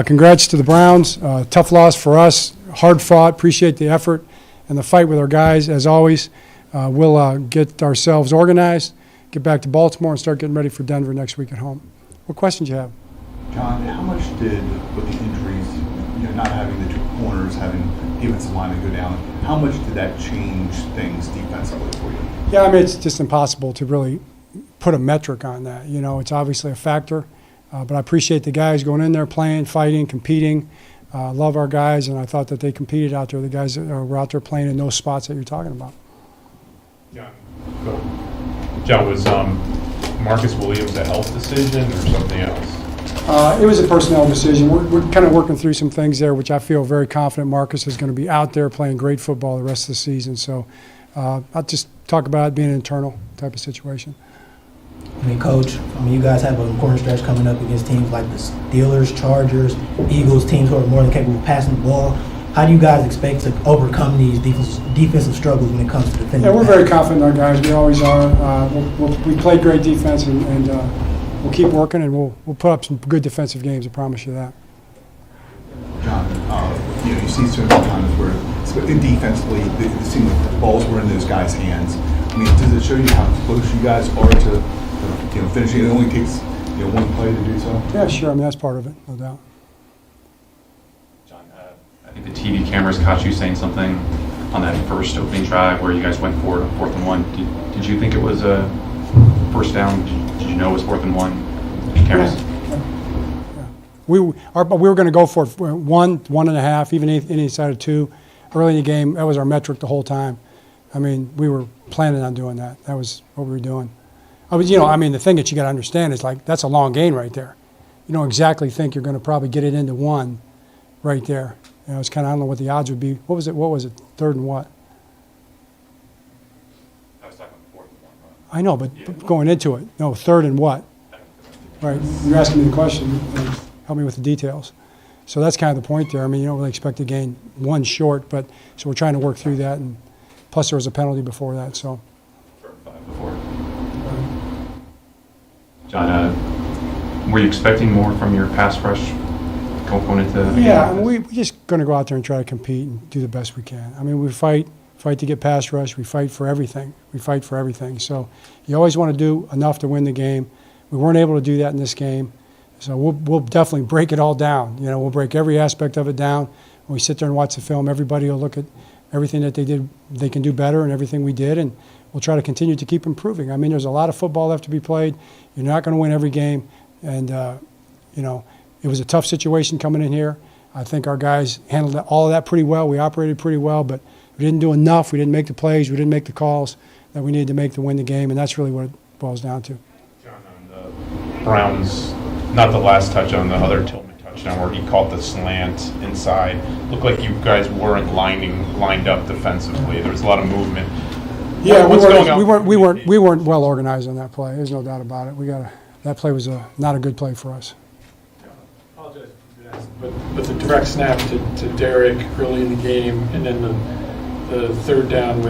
Congrats to the Browns. Tough loss for us. Hard fought. Appreciate the effort and the fight with our guys, as always. We'll get ourselves organized, get back to Baltimore, and start getting ready for Denver next week at home. What questions you have? John, how much did, with the injuries, not having the two corners, having defensive linemen go down, how much did that change things defensively for you? Yeah, I mean, it's just impossible to really put a metric on that. It's obviously a factor. But I appreciate the guys going in there, playing, fighting, competing. Love our guys, and I thought that they competed out there, the guys that were out there playing in those spots that you're talking about. John, was Marcus Williams a health decision or something else? It was a personnel decision. We're kind of working through some things there, which I feel very confident Marcus is going to be out there playing great football the rest of the season. So I'll just talk about it being an internal type of situation. Coach, you guys have an important stretch coming up against teams like the Steelers, Chargers, Eagles, teams who are more than capable of passing the ball. How do you guys expect to overcome these defensive struggles when it comes to defending? Yeah, we're very confident in our guys. We always are. We played great defense, and we'll keep working, and we'll put up some good defensive games. I promise you that. John, you see certain times where, defensively, it seemed like the balls were in those guys' hands. I mean, does it show you how close you guys are to finishing? It only takes one play to do so. Yeah, sure. I mean, that's part of it, no doubt. John, I think the TV cameras caught you saying something on that first opening drive where you guys went for it on 4th and 1. Did you think it was a first down? Did you know it was 4th and 1? Cameras. Yeah. We were going to go for it 1.5, even inside of 2. Early in the game, that was our metric the whole time. I mean, we were planning on doing that. That was what we were doing. The thing that you got to understand is, that's a long gain right there. You don't exactly think you're going to probably get it into 1 right there. It's kind of, I don't know what the odds would be. What was it? 3rd and what? I was talking 4th and 1. I know, but going into it. No, 3rd and what? Right. You're asking me the question. Help me with the details. So that's kind of the point there. I mean, you don't really expect to gain 1 short, so we're trying to work through that. And plus, there was a penalty before that, so. 5 before. John, were you expecting more from your pass rush going into the game? Yeah, we're just going to go out there and try to compete and do the best we can. I mean, we fight to get pass rush. We fight for everything. So you always want to do enough to win the game. We weren't able to do that in this game. So we'll definitely break it all down. We'll break every aspect of it down. When we sit there and watch the film, everybody will look at everything that they did, they can do better, and everything we did, and we'll try to continue to keep improving. I mean, there's a lot of football left to be played. You're not going to win every game, and it was a tough situation coming in here. I think our guys handled all of that pretty well. We operated pretty well, but we didn't do enough. We didn't make the plays. We didn't make the calls that we needed to make to win the game, and that's really what it boils down to. John, on the Browns, not the last touch, on the other Tillman touchdown where he caught the slant inside. Looked like you guys weren't lined up defensively. There was a lot of movement. Yeah, we weren't well organized on that play. There's no doubt about it. That play was not a good play for us. I apologize but the direct snap to Derek early in the game, and then the 3rd down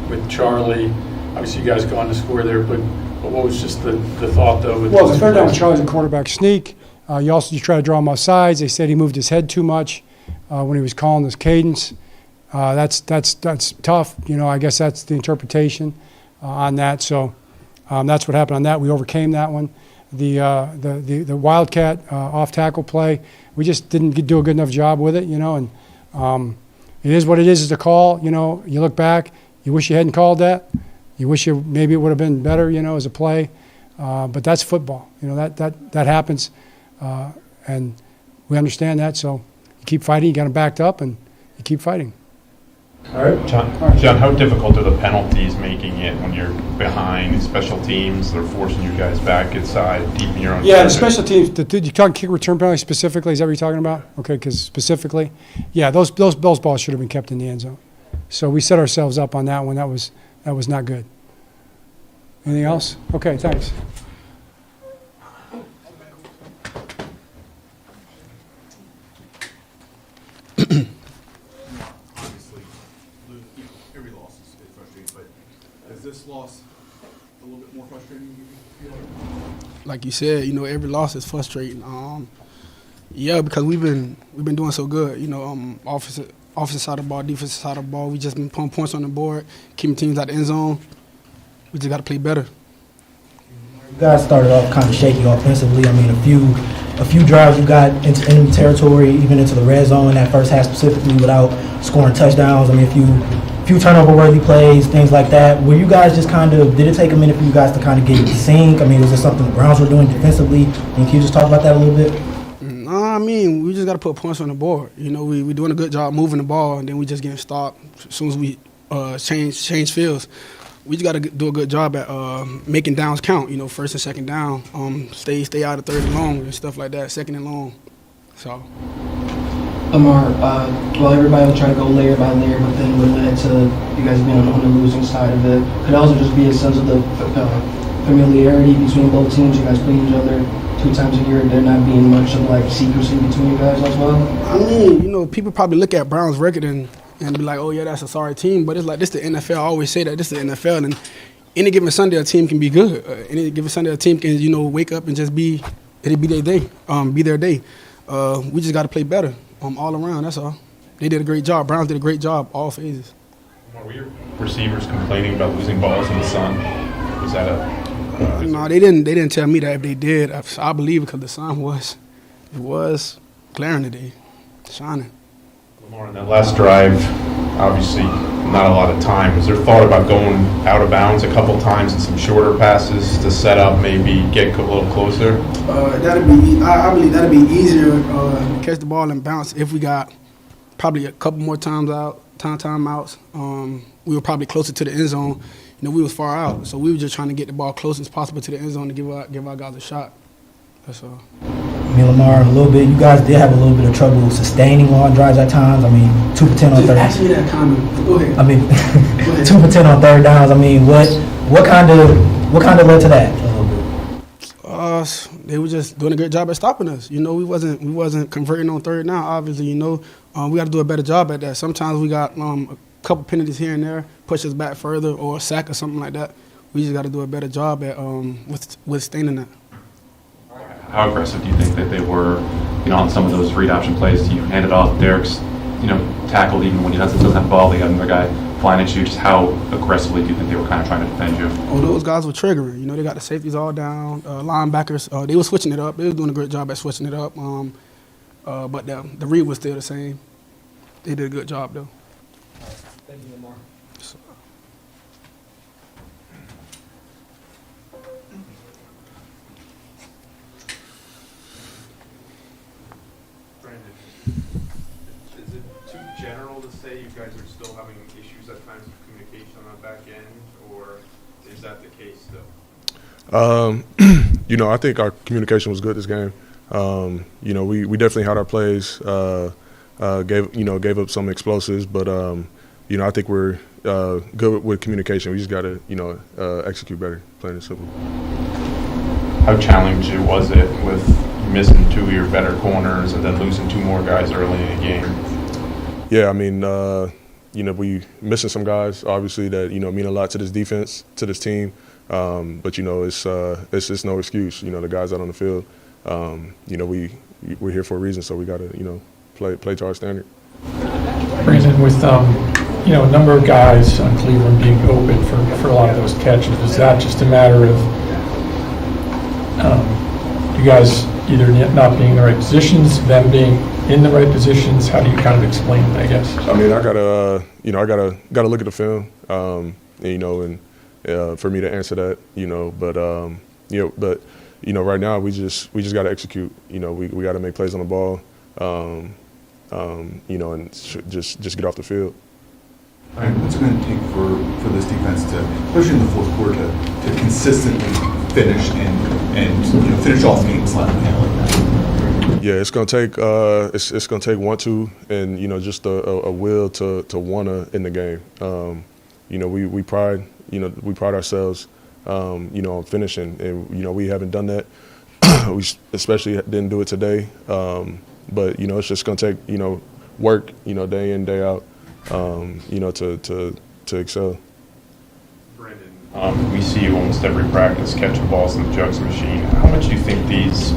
with Charlie. Obviously, you guys go on to score there, but what was just the thought though? Well, the 3rd down with Charlie's a quarterback sneak. You try to draw him off sides. They said he moved his head too much when he was calling his cadence. That's tough. I guess that's the interpretation on that. So that's what happened on that. We overcame that one. The Wildcat off tackle play, we just didn't do a good enough job with it. And it is what it is. It's a call. You look back, you wish you hadn't called that. You wish maybe it would have been better. As a play. But that's football. That happens, and we understand that. So you keep fighting. You got them backed up, and you keep fighting. All right, John, how difficult are the penalties making it when you're behind special teams? They're forcing you guys back inside, deep in your own. Yeah, the special teams. You talking kick return penalty specifically? Is that what you're talking about? Okay, because specifically, yeah, those balls should have been kept in the end zone. So we set ourselves up on that one. That was not good. Anything else? Okay, thanks. This loss a little bit more frustrating, you feel like? Like you said, every loss is frustrating. Yeah, because we've been doing so good. You know, offensive side of the ball, defensive side of the ball. We just been putting points on the board, keeping teams out the end zone. We just got to play better. You guys started off kind of shaky offensively. I mean, a few drives you got into enemy territory, even into the red zone in that first half specifically, without scoring touchdowns. I mean, a few turnover-worthy plays, things like that. Were you guys just kind of, did it take a minute for you guys to kind of get in sync? I mean, was there something the Browns were doing defensively? And can you just talk about that a little bit? No, I mean, we just got to put points on the board. You know, we're doing a good job moving the ball, and then we just getting stopped as soon as we change fields. We just got to do a good job at making downs count. You know, first and second down, stay out of third and long and stuff like that, second and long. So. Lamar, well, everybody will try to go layer by layer, but then what led to you guys being on the losing side of it could also just be a sense of the familiarity between both teams. You guys play each other 2 times a year, there not being much of like secrecy between you guys as well. I mean, you know, people probably look at Brown's record and be like, oh yeah, that's a sorry team, but it's like, this the NFL. I always say that, this the NFL, and any given Sunday a team can be good. Any given Sunday a team can, you know, wake up and just be their day, be their day. We just got to play better all around, that's all. They did a great job. Browns did a great job, all phases. Were your receivers complaining about losing balls in the sun? Was that no, they didn't tell me that. If they did, I believe it because the sun was glaring today, shining. Lamar, on that last drive, obviously not a lot of time. Was there thought about going out of bounds a couple times and some shorter passes to set up, maybe get a little closer? I believe that'd be easier to catch the ball and bounce if we got probably a couple more timeouts. We were probably closer to the end zone. You know, we was far out, so we were just trying to get the ball close as possible to the end zone to give our guys a shot. That's all. I mean, Lamar, a little bit. You guys did have a little bit of trouble sustaining long drives at times. I mean, 2 for 10 on third. Ask me that comment. Go ahead. I mean, 2 for 10 on third downs. I mean, what kind of led to that a little bit? They were just doing a great job at stopping us. You know, we wasn't converting on third down. Obviously, you know, we got to do a better job at that. Sometimes we got a couple penalties here and there, push us back further, or a sack or something like that. We just got to do a better job at withstanding that. How aggressive do you think that they were, you know, on some of those read option plays? You handed off, Derek's, you know, tackled even when he doesn't have the ball. They got another guy flying at you. Just how aggressively do you think they were kind of trying to defend you? Oh, those guys were triggering. You know, they got the safeties all down, linebackers. They were switching it up. They were doing a great job at switching it up. But the read was still the same. They did a good job, though. Thank you, Lamar. Brandon, is it too general to say you guys are still having issues at times with communication on the back end, or is that the case still? You know, I think our communication was good this game. You know, we definitely had our plays, gave up some explosives, but you know, I think we're good with communication. We just got to, you know, execute better, plain and simple. How challenging was it with missing 2 of your better corners and then losing 2 more guys early in the game? Yeah, I mean, you know, we missing some guys, obviously, that, you know, mean a lot to this defense, to this team. But, you know, it's no excuse. You know, the guys out on the field, you know, we're here for a reason, so we got to, you know, play to our standard. Brandon, with you know, a number of guys on Cleveland being open for a lot of those catches, is that just a matter of you guys either not being in the right positions, them being in the right positions? How do you kind of explain it, I guess? I mean, I gotta look at the film, you know, and for me to answer that, you know, but you know, right now we just got to execute. You know, we got to make plays on the ball, you know, and just get off the field. What's it going to take for this defense to, especially in the fourth quarter, to consistently finish and you know, finish off games like that? Yeah, it's gonna take it's gonna take 1-2 and, you know, just a will to wanna in the game. You know, we pride ourselves, you know, on finishing, and, you know, we haven't done that. We especially didn't do it today. But, you know, it's just gonna take, you know, work, you know, day in, day out, you know, to excel. Brandon, we see you almost every practice catching balls in the jugs machine. How much do you think these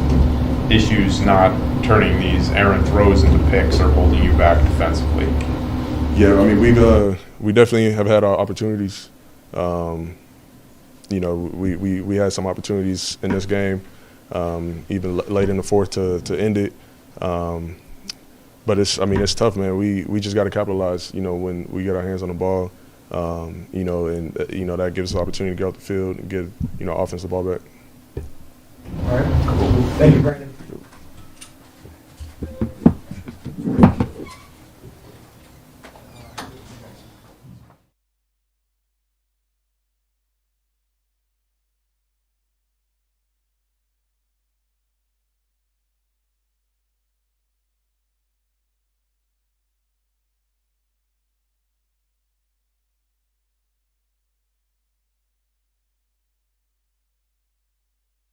issues not turning these errant throws into picks or holding you back defensively? Yeah, I mean, we definitely have had our opportunities. You know, we had some opportunities in this game, even late in the fourth to end it. But it's tough, man. We just got to capitalize, you know, when we get our hands on the ball, you know, and, you know, that gives us the opportunity to get off the field and get, you know, offense the ball back. All right. Cool. Thank you, Brandon.